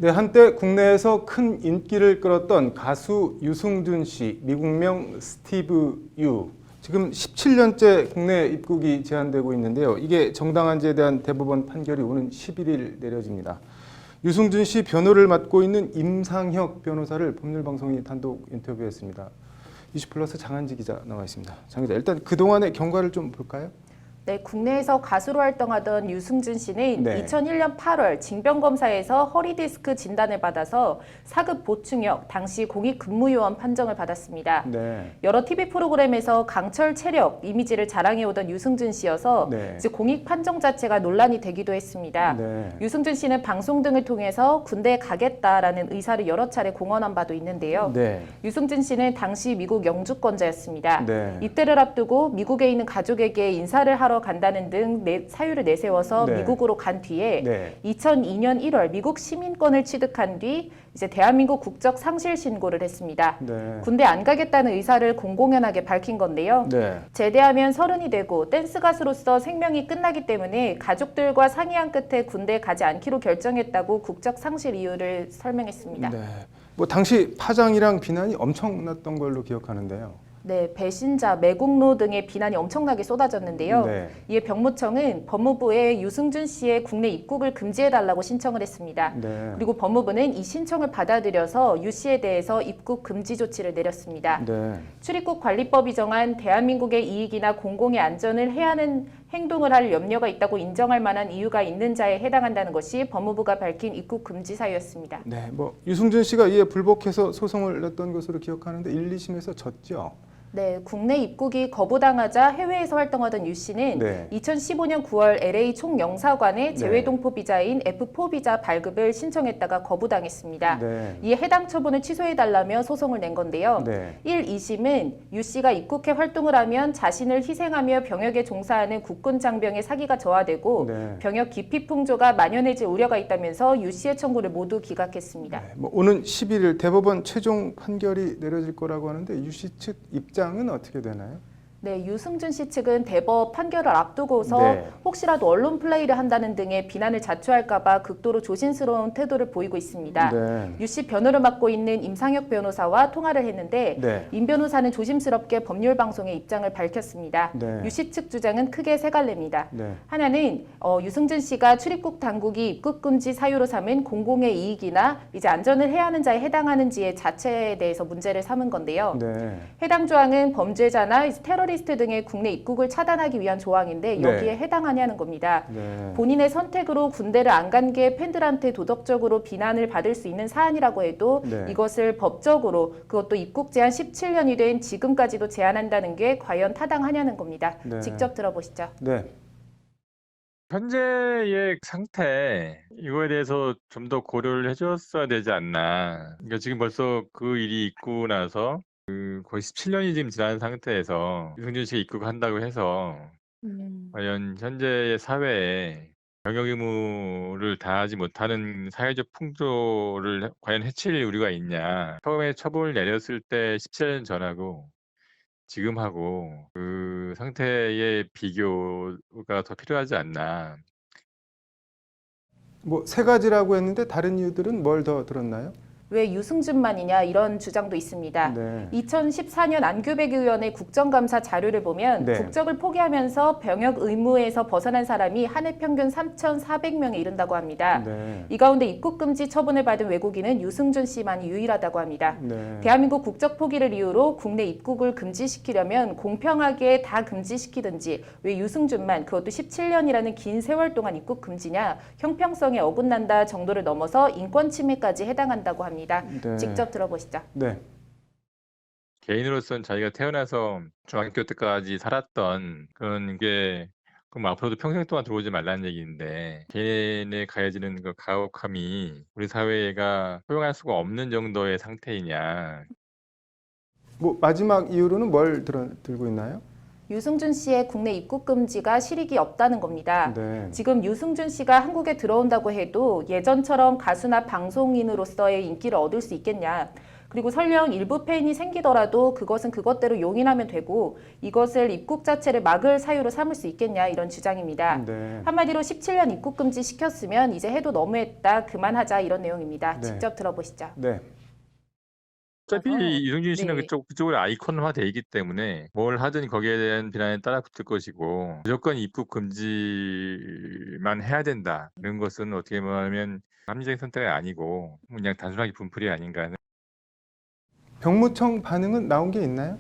네, 한때 국내에서 큰 인기를 끌었던 가수 유승준 씨, 미국명 스티브 유. 지금 17년째 국내 입국이 제한되고 있는데요. 이게 정당한지에 대한 대법원 판결이 오는 11일 내려집니다. 유승준 씨 변호를 맡고 있는 임상혁 변호사를 법률방송이 단독 인터뷰했습니다. 이슈플러스 장한지 기자 나와 있습니다. 장 기자, 일단 그동안의 경과를 좀 볼까요? 네, 국내에서 가수로 활동하던 유승준 씨는 네. 2001년 8월 징병검사에서 허리디스크 진단을 받아서 4급 보충역, 당시 공익근무요원 판정을 받았습니다. 네. 여러 TV 프로그램에서 강철 체력, 이미지를 자랑해오던 유승준 씨여서 네. 이제 공익 판정 자체가 논란이 되기도 했습니다. 네. 유승준 씨는 방송 등을 통해서 군대에 가겠다라는 의사를 여러 차례 공언한 바도 있는데요. 네. 유승준 씨는 당시 미국 영주권자였습니다. 네. 입대를 앞두고 미국에 있는 가족에게 인사를 하러 간다는 등 사유를 내세워서 네. 미국으로 간 뒤에 네. 2002년 1월 미국 시민권을 취득한 뒤 이제 대한민국 국적 상실 신고를 했습니다. 네. 군대 안 가겠다는 의사를 공공연하게 밝힌 건데요. 네. 제대하면 30이 되고 댄스 가수로서 생명이 끝나기 때문에 가족들과 상의한 끝에 군대에 가지 않기로 결정했다고 국적 상실 이유를 설명했습니다. 네. 뭐 당시 파장이랑 비난이 엄청났던 걸로 기억하는데요. 네, 배신자, 매국노 등의 비난이 엄청나게 쏟아졌는데요. 네. 이에 병무청은 법무부에 유승준 씨의 국내 입국을 금지해달라고 신청을 했습니다. 네. 그리고 법무부는 이 신청을 받아들여서 유 씨에 대해서 입국 금지 조치를 내렸습니다. 네. 출입국 관리법이 정한 대한민국의 이익이나 공공의 안전을 해하는 행동을 할 염려가 있다고 인정할 만한 이유가 있는 자에 해당한다는 것이 법무부가 밝힌 입국 금지 사유였습니다. 네, 뭐 유승준 씨가 이에 불복해서 소송을 냈던 것으로 기억하는데 1, 2심에서 졌죠. 네, 국내 입국이 거부당하자 해외에서 활동하던 유 씨는 네. 2015년 9월 LA 총영사관에 재외동포 비자인 F4 비자 발급을 신청했다가 거부당했습니다. 네. 이에 해당 처분을 취소해달라며 소송을 낸 건데요. 네. 1, 2심은 유 씨가 입국해 활동을 하면 자신을 희생하며 병역에 종사하는 국군 장병의 사기가 저하되고 네. 병역 기피 풍조가 만연해질 우려가 있다면서 유 씨의 청구를 모두 기각했습니다. 네, 뭐 오는 11일 대법원 최종 판결이 내려질 거라고 하는데 유 씨 측 입장은 어떻게 되나요? 네, 유승준 씨 측은 대법 판결을 앞두고서 네. 혹시라도 언론 플레이를 한다는 등의 비난을 자초할까 봐 극도로 조심스러운 태도를 보이고 있습니다. 네. 유 씨 변호를 맡고 있는 임상혁 변호사와 통화를 했는데 네. 임 변호사는 조심스럽게 법률방송의 입장을 밝혔습니다. 네. 유 씨 측 주장은 크게 세 갈래입니다. 네. 하나는 유승준 씨가 출입국 당국이 입국 금지 사유로 삼은 공공의 이익이나 이제 안전을 해야 하는 자에 해당하는지의 자체에 대해서 문제를 삼은 건데요. 네. 해당 조항은 범죄자나 테러리스트 등의 국내 입국을 차단하기 위한 조항인데 여기에 네. 해당하냐는 겁니다. 네. 본인의 선택으로 군대를 안 간 게 팬들한테 도덕적으로 비난을 받을 수 있는 사안이라고 해도 네. 이것을 법적으로 그것도 입국 제한 17년이 된 지금까지도 제한한다는 게 과연 타당하냐는 겁니다. 네. 직접 들어보시죠. 네. 현재의 상태 이거에 대해서 좀 더 고려를 해줬어야 되지 않나. 그러니까 지금 벌써 그 일이 있고 나서 거의 17년이 지금 지난 상태에서 유승준 씨가 입국한다고 해서 과연 현재의 사회에 병역 의무를 다하지 못하는 사회적 풍조를 과연 해칠 우려가 있냐. 처음에 처분을 내렸을 때 17년 전하고 지금하고 그 상태의 비교가 더 필요하지 않나. 뭐 세 가지라고 했는데 다른 이유들은 뭘 더 들었나요? 왜 유승준만이냐 이런 주장도 있습니다. 네. 2014년 안규백 의원의 국정감사 자료를 보면 네. 국적을 포기하면서 병역 의무에서 벗어난 사람이 한 해 평균 3,400명에 이른다고 합니다. 네. 이 가운데 입국 금지 처분을 받은 외국인은 유승준 씨만이 유일하다고 합니다. 네. 대한민국 국적 포기를 이유로 국내 입국을 금지시키려면 공평하게 다 금지시키든지 왜 유승준만 그것도 17년이라는 긴 세월 동안 입국 금지냐 형평성에 어긋난다 정도를 넘어서 인권 침해까지 해당한다고 합니다. 네. 직접 들어보시죠. 네. 개인으로서는 자기가 태어나서 중학교 때까지 살았던 그런 게 그럼 앞으로도 평생 동안 들어오지 말라는 얘기인데 개인에 가해지는 그 가혹함이 우리 사회가 허용할 수가 없는 정도의 상태이냐. 뭐 마지막 이유로는 뭘 들고 있나요? 유승준 씨의 국내 입국 금지가 실익이 없다는 겁니다. 네. 지금 유승준 씨가 한국에 들어온다고 해도 예전처럼 가수나 방송인으로서의 인기를 얻을 수 있겠냐. 그리고 설령 일부 폐인이 생기더라도 그것은 그것대로 용인하면 되고 이것을 입국 자체를 막을 사유로 삼을 수 있겠냐 이런 주장입니다. 네. 한마디로 17년 입국 금지 시켰으면 이제 해도 너무했다 그만하자 이런 내용입니다. 네. 직접 들어보시죠. 네. 어차피 맞아요. 이승준 씨는 네. 그쪽으로 아이콘화돼 있기 때문에 뭘 하든 거기에 대한 비난에 따라 붙을 것이고 무조건 입국 금지만 해야 된다. 이런 것은 어떻게 말하면 합리적인 선택이 아니고 그냥 단순하게 분풀이 아닌가 하는. 병무청 반응은 나온 게 있나요?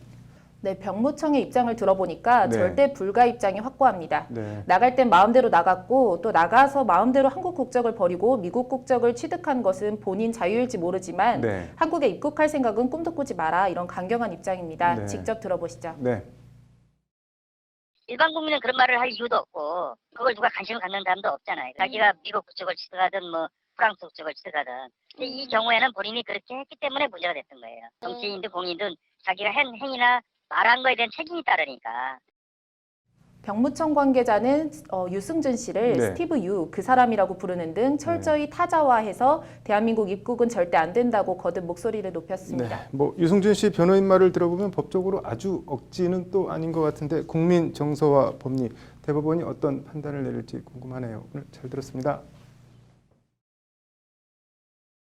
네, 병무청의 입장을 들어보니까 네. 절대 불가 입장이 확고합니다. 네. 나갈 땐 마음대로 나갔고 또 나가서 마음대로 한국 국적을 버리고 미국 국적을 취득한 것은 본인 자유일지 모르지만 네. 한국에 입국할 생각은 꿈도 꾸지 마라 이런 강경한 입장입니다. 네. 직접 들어보시죠. 네. 일반 국민은 그런 말을 할 이유도 없고 그걸 누가 관심을 갖는 사람도 없잖아요. 자기가 미국 국적을 취득하든 뭐 프랑스 국적을 취득하든. 근데 이 경우에는 본인이 그렇게 했기 때문에 문제가 됐던 거예요. 정치인든 공인든 자기가 한 행위나 말한 거에 대한 책임이 따르니까. 병무청 관계자는 유승준 씨를 네. 스티브 유 그 사람이라고 부르는 등 철저히 타자화해서 대한민국 입국은 절대 안 된다고 거듭 목소리를 높였습니다. 네. 뭐 유승준 씨 변호인 말을 들어보면 법적으로 아주 억지는 또 아닌 것 같은데 국민 정서와 법리 대법원이 어떤 판단을 내릴지 궁금하네요. 오늘 잘 들었습니다.